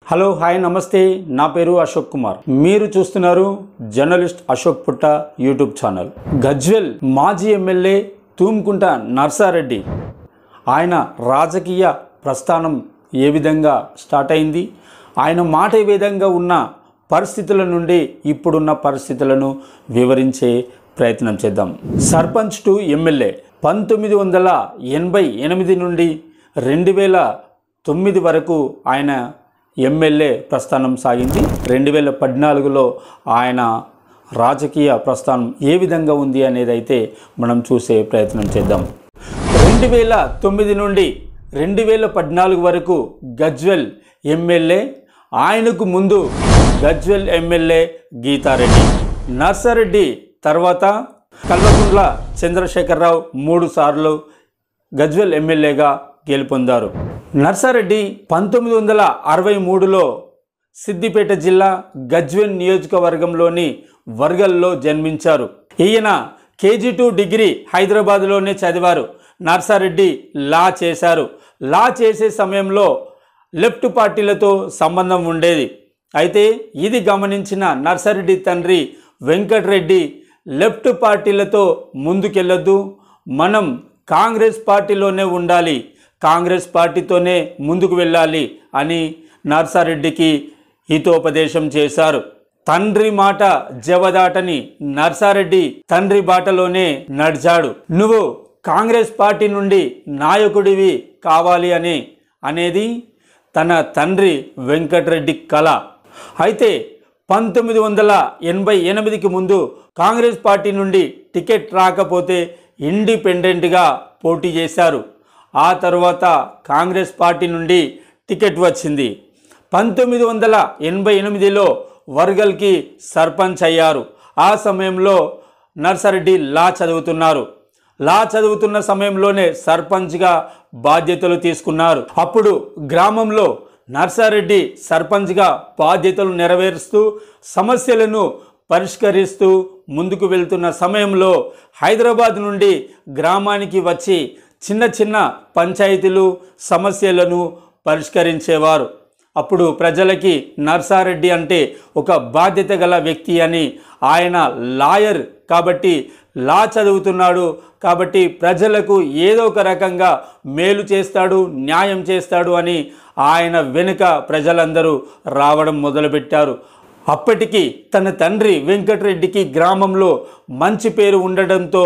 Hello hi నమస్తే నా పేరు అశోక్ కుమార్ మీరు చూస్తున్నారు జర్నలిస్ట్ అశోక్ పుట్ట యూట్యూబ్ ఛానల్। గజ్వెల్ మాజీ ఎమ్మెల్యే తూమ్కుంట నర్సారెడ్డి ఆయన రాజకీయ ప్రస్థానం ఏ విధంగా స్టార్ట్ అయింది, ఆయన మాట ఏ విధంగా ఉన్న పరిస్థితుల నుండి ఇప్పుడున్న పరిస్థితులను వివరించే ప్రయత్నం చేద్దాం। సర్పంచ్ టు ఎమ్మెల్యే 1988 నుండి 2009 వరకు ఆయన ఎమ్మెల్యే ప్రస్థానం సాగింది। 2014లో ఆయన రాజకీయ ప్రస్థానం ఏ విధంగా ఉంది అనేది అయితే మనం చూసే ప్రయత్నం చేద్దాం। 2009 నుండి 2014 వరకు గజ్వెల్ ఎమ్మెల్యే, ఆయనకు ముందు గజ్వెల్ ఎమ్మెల్యే గీతారెడ్డి, నర్సారెడ్డి తర్వాత కల్వకుంట్ల చంద్రశేఖరరావు 3 సార్లు గజ్వెల్ ఎమ్మెల్యేగా గెలుపొందారు। నర్సారెడ్డి 1963లో సిద్దిపేట జిల్లా గజ్వెల్ నియోజకవర్గంలోని వర్గల్లో జన్మించారు। ఈయన KG2 డిగ్రీ హైదరాబాద్లోనే చదివారు। నర్సారెడ్డి లా చేశారు। లా చేసే సమయంలో లెఫ్ట్ పార్టీలతో సంబంధం ఉండేది। అయితే ఇది గమనించిన నర్సారెడ్డి తండ్రి వెంకటరెడ్డి లెఫ్ట్ పార్టీలతో ముందుకెళ్ళొద్దు, మనం కాంగ్రెస్ పార్టీలోనే ఉండాలి, కాంగ్రెస్ పార్టీతోనే ముందుకు వెళ్ళాలి అని నర్సారెడ్డికి హితోపదేశం చేశారు। తండ్రి మాట జవదాటని నర్సారెడ్డి తండ్రి బాటలోనే నడిచాడు। నువ్వు కాంగ్రెస్ పార్టీ నుండి నాయకుడివి కావాలి అనేది తన తండ్రి వెంకటరెడ్డి కళ। అయితే 1988కి ముందు కాంగ్రెస్ పార్టీ నుండి టికెట్ రాకపోతే ఇండిపెండెంట్గా పోటీ చేశారు। ఆ తర్వాత కాంగ్రెస్ పార్టీ నుండి టికెట్ వచ్చింది। 1988లో వర్గల్కి సర్పంచ్ అయ్యారు। ఆ సమయంలో నర్సారెడ్డి లా చదువుతున్నారు। లా చదువుతున్న సమయంలోనే సర్పంచ్గా బాధ్యతలు తీసుకున్నారు। అప్పుడు గ్రామంలో నర్సారెడ్డి సర్పంచ్గా బాధ్యతలు నెరవేరుస్తూ సమస్యలను పరిష్కరిస్తూ ముందుకు వెళ్తున్న సమయంలో హైదరాబాద్ నుండి గ్రామానికి వచ్చి చిన్న చిన్న పంచాయతీలు సమస్యలను పరిష్కరించేవారు। అప్పుడు ప్రజలకి నర్సారెడ్డి అంటే ఒక బాధ్యత గల వ్యక్తి అని, ఆయన లాయర్ కాబట్టి లా చదువుతున్నాడు కాబట్టి ప్రజలకు ఏదో ఒక రకంగా మేలు చేస్తాడు, న్యాయం చేస్తాడు అని ఆయన వెనుక ప్రజలందరూ రావడం మొదలుపెట్టారు। అప్పటికి తన తండ్రి వెంకటరెడ్డికి గ్రామంలో మంచి పేరు ఉండడంతో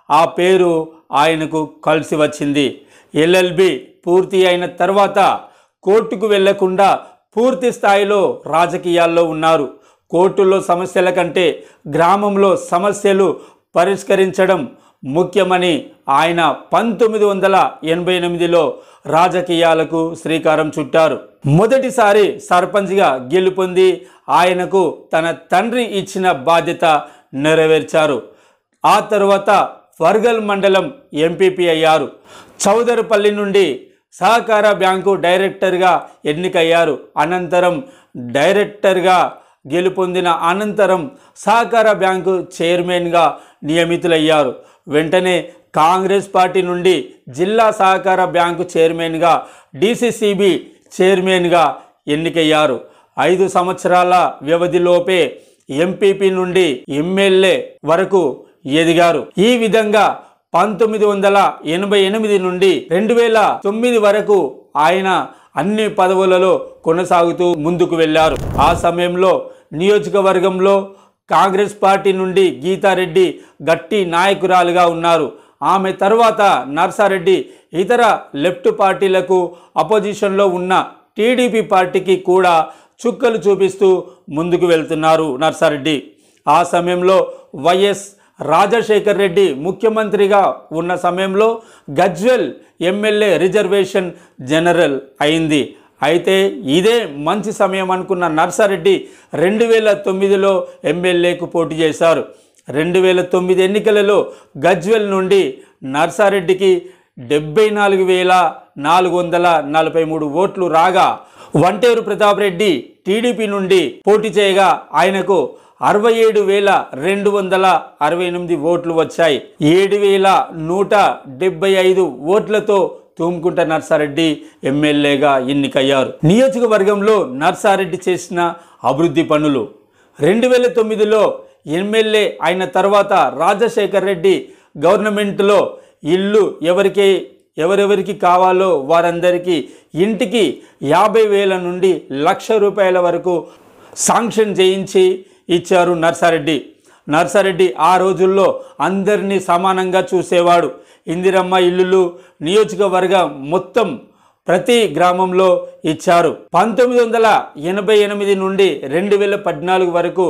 ఆ పేరు ఆయనకు కలిసి వచ్చింది। LLB పూర్తి అయిన తర్వాత కోర్టుకు వెళ్లకుండా పూర్తి స్థాయిలో రాజకీయాల్లో ఉన్నారు। కోర్టులో సమస్యల కంటే గ్రామంలో సమస్యలు పరిష్కరించడం ముఖ్యమని ఆయన 1988లో రాజకీయాలకు శ్రీకారం చుట్టారు। మొదటిసారి సర్పంచ్గా గెలుపొంది ఆయనకు తన తండ్రి ఇచ్చిన బాధ్యత నెరవేర్చారు। ఆ తర్వాత వర్గల్ మండలం MPP అయ్యారు। చౌదరపల్లి నుండి సహకార బ్యాంకు డైరెక్టర్గా ఎన్నికయ్యారు। అనంతరం డైరెక్టర్గా గెలుపొందిన అనంతరం సహకార బ్యాంకు చైర్మన్గా నియమితులయ్యారు। వెంటనే కాంగ్రెస్ పార్టీ నుండి జిల్లా సహకార బ్యాంకు చైర్మన్గా DCCB చైర్మన్గా ఎన్నికయ్యారు। 5 సంవత్సరాల వ్యవధిలోపే MPP నుండి ఎమ్మెల్యే వరకు ఎదిగారు। ఈ విధంగా 1988 నుండి 2009 వరకు ఆయన అన్ని పదవులలో కొనసాగుతూ ముందుకు వెళ్ళారు। ఆ సమయంలో నియోజకవర్గంలో కాంగ్రెస్ పార్టీ నుండి గీతారెడ్డి గట్టి నాయకురాలుగా ఉన్నారు। ఆమె తర్వాత నర్సారెడ్డి ఇతర లెఫ్ట్ పార్టీలకు అపోజిషన్లో ఉన్న TDP పార్టీకి కూడా చుక్కలు చూపిస్తూ ముందుకు వెళ్తున్నారు నర్సారెడ్డి। ఆ సమయంలో వైఎస్ రాజశేఖర్ రెడ్డి ముఖ్యమంత్రిగా ఉన్న సమయంలో గజ్వెల్ ఎమ్మెల్యే రిజర్వేషన్ జనరల్ అయింది। అయితే ఇదే మంచి సమయం అనుకున్న నర్సారెడ్డి 2009లో ఎమ్మెల్యేకు పోటీ చేశారు। 2009 ఎన్నికలలో గజ్వెల్ నుండి నర్సారెడ్డికి 74,443 ఓట్లు రాగా, వంటేరు ప్రతాప్ రెడ్డి TDP నుండి పోటీ చేయగా ఆయనకు 67,268 ఓట్లు వచ్చాయి। 7,175 ఓట్లతో తూముకుంట నర్సారెడ్డి ఎమ్మెల్యేగా ఎన్నికయ్యారు. నియోజకవర్గంలో నర్సారెడ్డి చేసిన అభివృద్ధి పనులు 2009లో ఎమ్మెల్యే అయిన తర్వాత రాజశేఖర్ రెడ్డి గవర్నమెంట్లో ఇల్లు ఎవరెవరికి కావాలో వారందరికీ ఇంటికి 50,000 నుండి 1,00,000 రూపాయల వరకు శాంక్షన్ చేయించి ఇచ్చారు నర్సారెడ్డి ఆ రోజుల్లో అందరినీ సమానంగా చూసేవాడు. ఇందిరమ్మ ఇల్లులు నియోజకవర్గం మొత్తం ప్రతి గ్రామంలో ఇచ్చారు. 1988 నుండి 2014 వరకు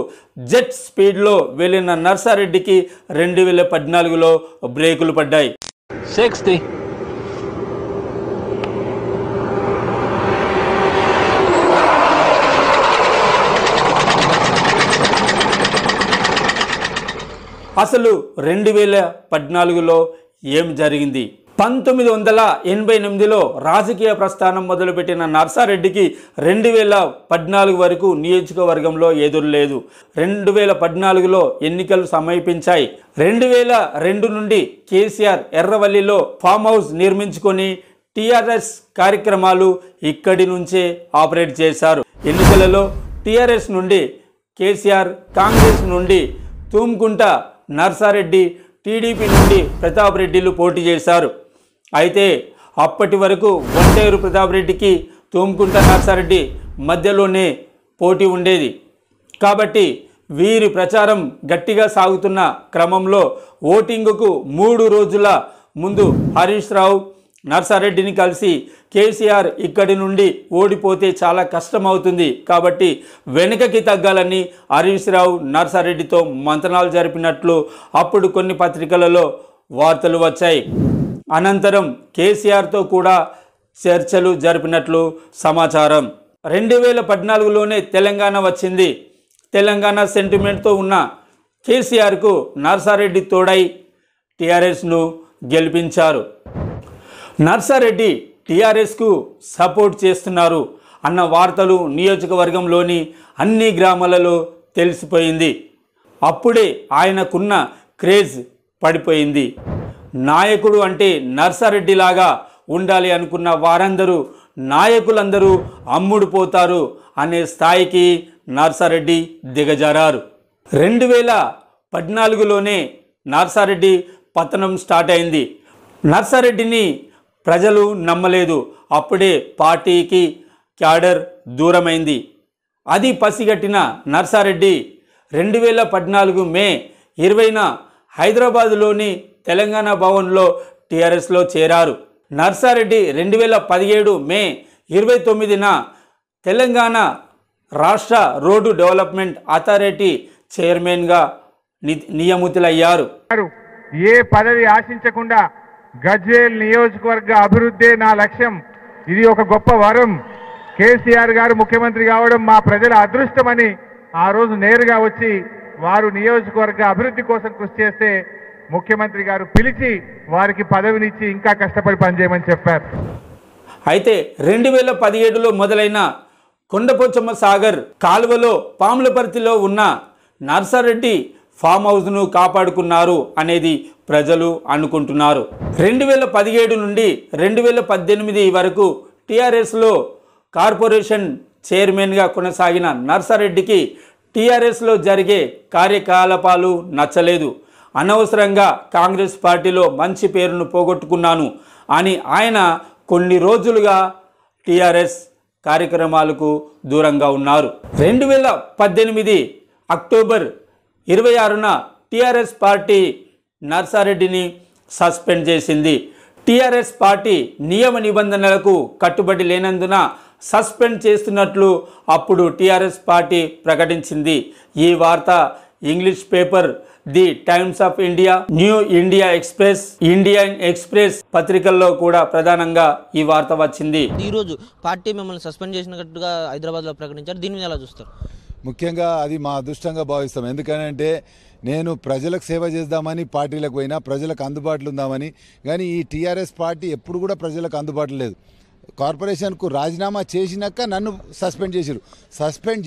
జెట్ స్పీడ్లో వెళ్ళిన నర్సారెడ్డికి 2014లో బ్రేకులు పడ్డాయి. 60. అసలు 2014లో ఏం జరిగింది? 1988లో రాజకీయ ప్రస్థానం మొదలుపెట్టిన నర్సారెడ్డికి 2014 వరకు నియోజకవర్గంలో ఎదురులేదు. 2014లో ఎన్నికలు సమీపించాయి. 2002 నుండి కేసీఆర్ ఎర్రవల్లిలో ఫామ్ హౌస్ నిర్మించుకొని టీఆర్ఎస్ కార్యక్రమాలు ఇక్కడి నుంచే ఆపరేట్ చేశారు. ఎన్నికలలో టీఆర్ఎస్ నుండి కేసీఆర్, కాంగ్రెస్ నుండి తూముకుంట నర్సారెడ్డి, టీడీపీ నుండి ప్రతాప్ రెడ్డిలు పోటీ చేశారు. అయితే అప్పటి వరకు ఒంటేరు ప్రతాప్ రెడ్డికి తూముకుంట నర్సారెడ్డి మధ్యలోనే పోటీ ఉండేది. కాబట్టి వీరి ప్రచారం గట్టిగా సాగుతున్న క్రమంలో ఓటింగుకు 3 రోజుల ముందు హరీష్ రావు నర్సారెడ్డిని కలిసి కేసీఆర్ ఇక్కడి నుండి ఓడిపోతే చాలా కష్టమవుతుంది కాబట్టి వెనుకకి తగ్గాలని హరీష్ రావు నర్సారెడ్డితో మంతనాలు జరిపినట్లు అప్పుడు కొన్ని పత్రికలలో వార్తలు వచ్చాయి. అనంతరం కేసీఆర్తో కూడా చర్చలు జరిపినట్లు సమాచారం. 2014లోనే తెలంగాణ వచ్చింది. తెలంగాణ సెంటిమెంట్తో ఉన్న కేసీఆర్కు నర్సారెడ్డి తోడై టీఆర్ఎస్ను గెలిపించారు. నర్సారెడ్డి టీఆర్ఎస్కు సపోర్ట్ చేస్తున్నారు అన్న వార్తలు నియోజకవర్గంలోని అన్ని గ్రామాలలో తెలిసిపోయింది. అప్పుడే ఆయనకున్న క్రేజ్ పడిపోయింది. నాయకుడు అంటే నర్సారెడ్డిలాగా ఉండాలి అనుకున్న వారందరూ నాయకులందరూ అమ్ముడుపోతారు అనే స్థాయికి నర్సారెడ్డి దిగజారారు. 2014లోనే నర్సారెడ్డి పతనం స్టార్ట్ అయింది. నర్సారెడ్డిని ప్రజలు నమ్మలేదు. అప్పుడే పార్టీకి క్యాడర్ దూరమైంది. అది పసిగట్టిన నర్సారెడ్డి 2014 మే 20న హైదరాబాదులోని తెలంగాణ భవన్లో టీఆర్ఎస్లో చేరారు. నర్సారెడ్డి 2017 మే 29న తెలంగాణ రాష్ట్ర రోడ్డు డెవలప్మెంట్ అథారిటీ చైర్మన్గా నియమితులయ్యారు. ఏ పదవి ఆశించకుండా గజ్వేల్ నియోజకవర్గ అభివృద్ధే నా లక్ష్యం. ఇది ఒక గొప్ప వరం. కేసీఆర్ గారు ముఖ్యమంత్రి కావడం మా ప్రజల అదృష్టమని ఆ రోజు నేరుగా వచ్చి వారు నియోజకవర్గ అభివృద్ధి కోసం కృషి చేస్తే ముఖ్యమంత్రి గారు పిలిచి వారికి పదవినిచ్చి ఇంకా కష్టపడి పనిచేయమని చెప్పారు. అయితే 2017లో మొదలైన కొండపోచమ్మ సాగర్ కాలువలో పాములపర్తిలో ఉన్న నర్సారెడ్డి ఫామ్ హౌస్ను కాపాడుకున్నారు అనేది ప్రజలు అనుకుంటున్నారు. 2017 నుండి 2018 వరకు టీఆర్ఎస్లో కార్పొరేషన్ చైర్మన్గా కొనసాగిన నర్సారెడ్డికి టీఆర్ఎస్లో జరిగే కార్యకలాపాలు నచ్చలేదు. అనవసరంగా కాంగ్రెస్ పార్టీలో మంచి పేరును పోగొట్టుకున్నాను అని ఆయన కొన్ని రోజులుగా టీఆర్ఎస్ కార్యక్రమాలకు దూరంగా ఉన్నారు. 2018 అక్టోబర్ 26న టీఆర్ఎస్ పార్టీ నర్సారెడ్డిని సస్పెండ్ చేసింది. టీఆర్ఎస్ పార్టీ నియమ నిబంధనలకు కట్టుబడి లేనందున సస్పెండ్ చేస్తున్నట్లు అప్పుడు టీఆర్ఎస్ పార్టీ ప్రకటించింది. ఈ వార్త English paper the times of India, new India express, Indian express పత్రికల్లో కూడా ప్రధానంగా ఈ వార్త వచ్చింది. ఈరోజు పార్టీ మిమ్మల్ని సస్పెండ్ చేసినట్టుగా హైదరాబాద్లో ప్రకటించారు. దీని మీద ఎలా చూస్తారు? ముఖ్యంగా అది మా అదృష్టంగా భావిస్తాం. ఎందుకనంటే నేను ప్రజలకు సేవ చేద్దామని పార్టీలకు పోయినా, ప్రజలకు అందుబాటులో ఉందామని. కానీ ఈ టీఆర్ఎస్ పార్టీ ఎప్పుడు కూడా ప్రజలకు అందుబాటులో లేదు. కార్పొరేషన్కు రాజీనామా చేసినాక నన్ను సస్పెండ్ చేశారు. సస్పెండ్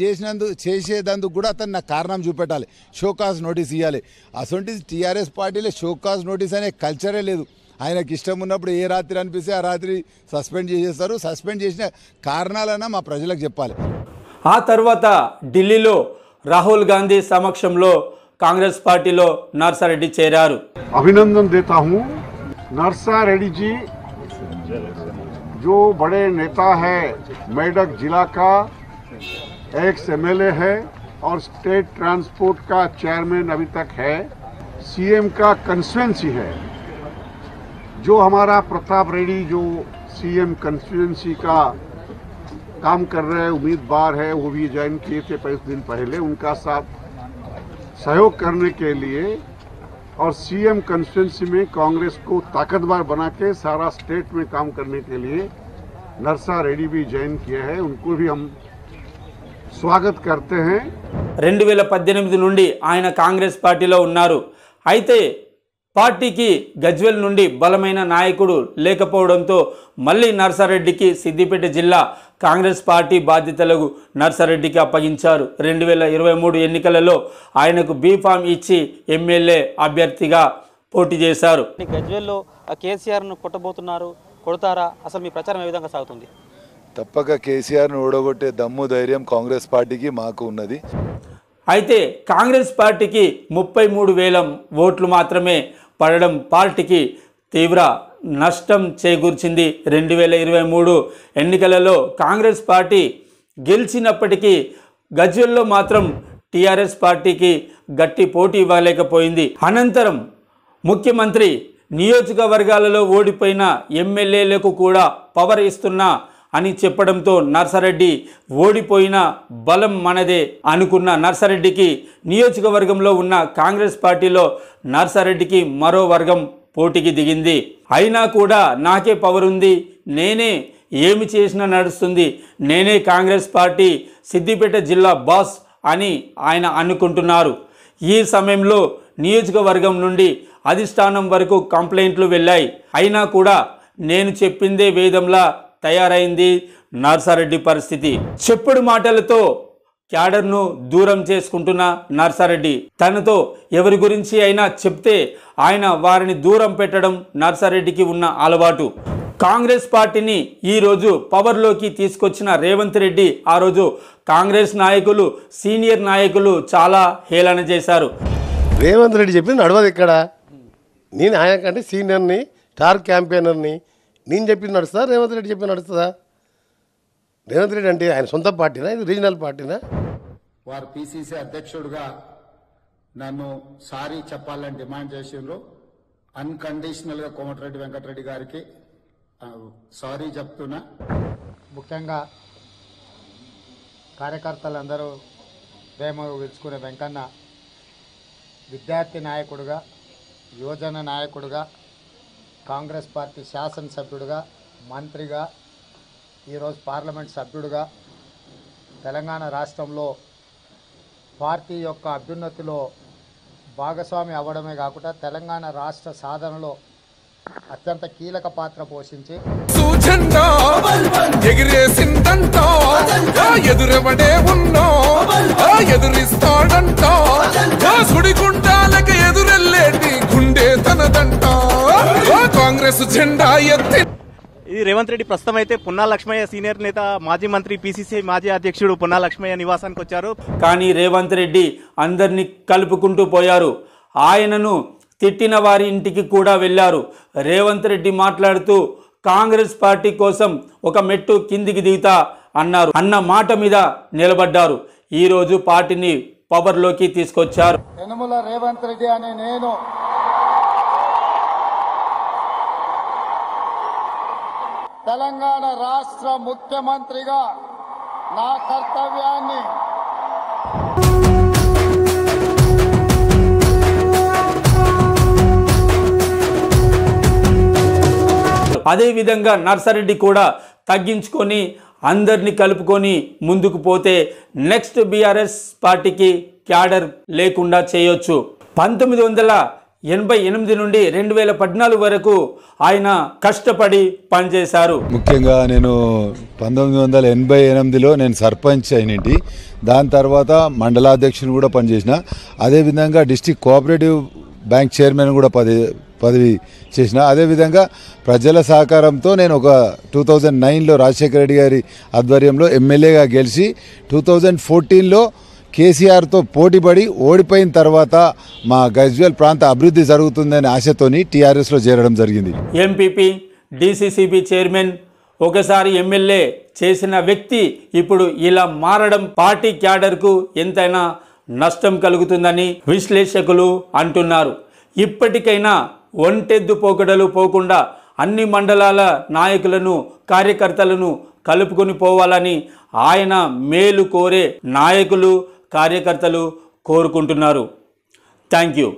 చేసేదందుకు కూడా అతను నాకు కారణం చూపెట్టాలి, షోకాజ్ నోటీస్ ఇవ్వాలి. అసొంటి టీఆర్ఎస్ పార్టీలో షోకాజ్ నోటీస్ అనే కల్చరే లేదు. ఆయనకి ఇష్టం ఉన్నప్పుడు ఏ రాత్రి అనిపిస్తే ఆ రాత్రి సస్పెండ్ చేసేస్తారు. సస్పెండ్ చేసిన కారణాలన్నా మా ప్రజలకు చెప్పాలి. ఆ తర్వాత ఢిల్లీలో రాహుల్ గాంధీ సమక్షంలో కాంగ్రెస్ పార్టీలో నర్సారెడ్డి చేరారు. अभिनंदन देता हूं नरसा रेड्डी जी जो बड़े नेता है, मेडक जिला का एक्स एमएलए है और स्टेट ट्रांसपोर्ट का चेयरमैन अभी तक है, सीएम का कंस्टिट्यूएंसी है. जो हमारा प्रताप रेड्डी जो सीएम कंस्टिट्यूएंसी का काम कर रहे हैं, उम्मीदवार है, वो भी ज्वाइन किए थे 5 दिन पहले. उनका साथ सहयोग करने के लिए और सीएम कंस्टिट्यूंसी में कांग्रेस को ताकतवर बना के सारा स्टेट में काम करने के लिए नरसा रेड्डी भी ज्वाइन किए हैं. उनको भी हम स्वागत करते हैं. 2018 నుండి ఆయన కాంగ్రెస్ పార్టీలో ఉన్నారు. అయితే పార్టీకి గజ్వెల్ నుండి బలమైన నాయకుడు లేకపోవడంతో మళ్ళీ నర్సారెడ్డికి సిద్దిపేట జిల్లా కాంగ్రెస్ పార్టీ బాధ్యతలకు నర్సారెడ్డికి అప్పగించారు. 2023 ఎన్నికలలో ఆయనకు బీఫామ్ ఇచ్చి ఎమ్మెల్యే అభ్యర్థిగా పోటీ చేశారు. గజ్వేల్లో కేసీఆర్ను కొట్టబోతున్నారు, కొడతారా? అసలు మీ ప్రచారం ఏ విధంగా సాగుతుంది? తప్పక కేసీఆర్ను ఓడగొట్టే దమ్ము ధైర్యం కాంగ్రెస్ పార్టీకి మాకు ఉన్నది. అయితే కాంగ్రెస్ పార్టీకి 33,000 ఓట్లు మాత్రమే పడడం పార్టీకి తీవ్ర నష్టం చేకూర్చింది. 2023 ఎన్నికలలో కాంగ్రెస్ పార్టీ గెలిచినప్పటికీ గజ్వెల్లో మాత్రం టీఆర్ఎస్ పార్టీకి గట్టి పోటీ ఇవ్వలేకపోయింది. అనంతరం ముఖ్యమంత్రి నియోజకవర్గాలలో ఓడిపోయిన ఎమ్మెల్యేలకు కూడా పవర్ ఇస్తున్నా అని చెప్పడంతో నర్సారెడ్డి ఓడిపోయిన బలం మనదే అనుకున్న నర్సారెడ్డికి నియోజకవర్గంలో ఉన్న కాంగ్రెస్ పార్టీలో నర్సారెడ్డికి మరో వర్గం పోటీకి దిగింది. అయినా కూడా నాకే పవర్ ఉంది, నేనే ఏమి చేసినా నడుస్తుంది, నేనే కాంగ్రెస్ పార్టీ సిద్దిపేట జిల్లా బాస్ అని ఆయన అనుకుంటున్నారు. ఈ సమయంలో నియోజకవర్గం నుండి అధిష్టానం వరకు కంప్లైంట్లు వెళ్ళాయి. అయినా కూడా నేను చెప్పిందే వేదంలా తయారైంది నర్సారెడ్డి పరిస్థితి. చెప్పుడు మాటలతో క్యాడర్ను దూరం చేసుకుంటున్న నర్సారెడ్డి తనతో ఎవరి గురించి అయినా చెప్తే ఆయన వారిని దూరం పెట్టడం నర్సారెడ్డికి ఉన్న అలవాటు. కాంగ్రెస్ పార్టీని ఈరోజు పవర్లోకి తీసుకొచ్చిన రేవంత్ రెడ్డి ఆ రోజు కాంగ్రెస్ నాయకులు, సీనియర్ నాయకులు చాలా హేళన చేశారు. రేవంత్ రెడ్డి చెప్పింది నడవదు ఇక్కడ. నేను ఆయన కంటే సీనియర్ని, స్టార్ క్యాంపెయినర్ని. నేను చెప్పింది నడుస్తుందా? రేవంత్ రెడ్డి చెప్పింది నడుస్తుందా? రేవంత్ రెడ్డి అంటే ఆయన సొంత పార్టీనా, ఇది రీజనల్ పార్టీనా? వారు పిసిసి అధ్యక్షుడిగా నన్ను సారీ చెప్పాలని డిమాండ్ చేసిండ్రు. అన్కండిషనల్గా కోమటిరెడ్డి వెంకటరెడ్డి గారికి సారీ చెప్తున్నా. ముఖ్యంగా కార్యకర్తలందరూ ప్రేమ విలుచుకునే వెంకన్న విద్యార్థి నాయకుడిగా, యువజన నాయకుడిగా, కాంగ్రెస్ పార్టీ శాసనసభ్యుడిగా, మంత్రిగా, ఈరోజు పార్లమెంట్ సభ్యుడిగా తెలంగాణ రాష్ట్రంలో పార్టీ యొక్క అభ్యున్నతిలో భాగస్వామి అవ్వడమే కాకుండా తెలంగాణ రాష్ట్ర సాధనలో అత్యంత కీలక పాత్ర పోషించి ఎదురెవడే ఉన్నో ఎదురిస్తాడంట సుడిగుండాలకి ఎదురెళ్ళేటి గుండె తనదంట కాంగ్రెస్ జెండా ఎత్తి. ఇది రేవంత్ రెడ్డి ప్రస్తుతం అయితే పున్నా లక్ష్మయ్య సీనియర్ నేత, మాజీ మంత్రి, పిసిసి మాజీ అధ్యక్షుడు పున్నా లక్ష్మయ్య నివాసానికి వచ్చారు. కానీ రేవంత్ రెడ్డి అందరినీ కలుపుకుంటూ పోయారు. ఆయనను తిట్టిన వారి ఇంటికి కూడా వెళ్ళారు. రేవంత్ రెడ్డి మాట్లాడుతూ కాంగ్రెస్ పార్టీ కోసం ఒక మెట్టు కిందికి దిగుతా అన్నారు. అన్న మాట మీద నిలబడ్డారు. ఈరోజు పార్టీని పవర్లోకి తీసుకొచ్చారు. యనమల రేవంత్ రెడ్డి అనే నేను తెలంగాణ రాష్ట్ర ముఖ్యమంత్రిగా నా కర్తవ్యాన్ని అదేవిధంగా నర్సారెడ్డి కూడా తగ్గించుకొని అందరినీ కలుపుకొని ముందుకు పోతే నెక్స్ట్ బీఆర్ఎస్ పార్టీకి క్యాడర్ లేకుండా చేయొచ్చు. 1988 నుండి 2014 వరకు ఆయన కష్టపడి పనిచేశారు. ముఖ్యంగా నేను 1988లో నేను సర్పంచ్ అయినటి. దాని తర్వాత మండలాధ్యక్షుని కూడా పనిచేసిన. అదేవిధంగా డిస్ట్రిక్ట్ కోఆపరేటివ్ బ్యాంక్ చైర్మన్ కూడా పదవి చేసిన. అదేవిధంగా ప్రజల సహకారంతో నేను ఒక 2009లో రాజశేఖర రెడ్డి గారి ఆధ్వర్యంలో ఎమ్మెల్యేగా గెలిచి 2014లో కేసీఆర్తో పోటీపడి ఓడిపోయిన తర్వాత మా గజ్వేల్ ప్రాంత అభివృద్ధి జరుగుతుందనే ఆశతోని టీఆర్ఎస్లో చేరడం జరిగింది. ఎంపీపీ డీసీసీబీ చైర్మన్ ఒకసారి ఎమ్మెల్యే చేసిన వ్యక్తి ఇప్పుడు ఇలా మారడం పార్టీ క్యాడర్కు ఎంతైనా నష్టం కలుగుతుందని విశ్లేషకులు అంటున్నారు. ఇప్పటికైనా ఒంటెద్దు పోకడలు పోకుండా అన్ని మండలాల నాయకులను కార్యకర్తలను కలుపుకొని పోవాలని ఆయన మేలు కోరే నాయకులు కార్యకర్తలు కోరుకుంటున్నారు. Thank you.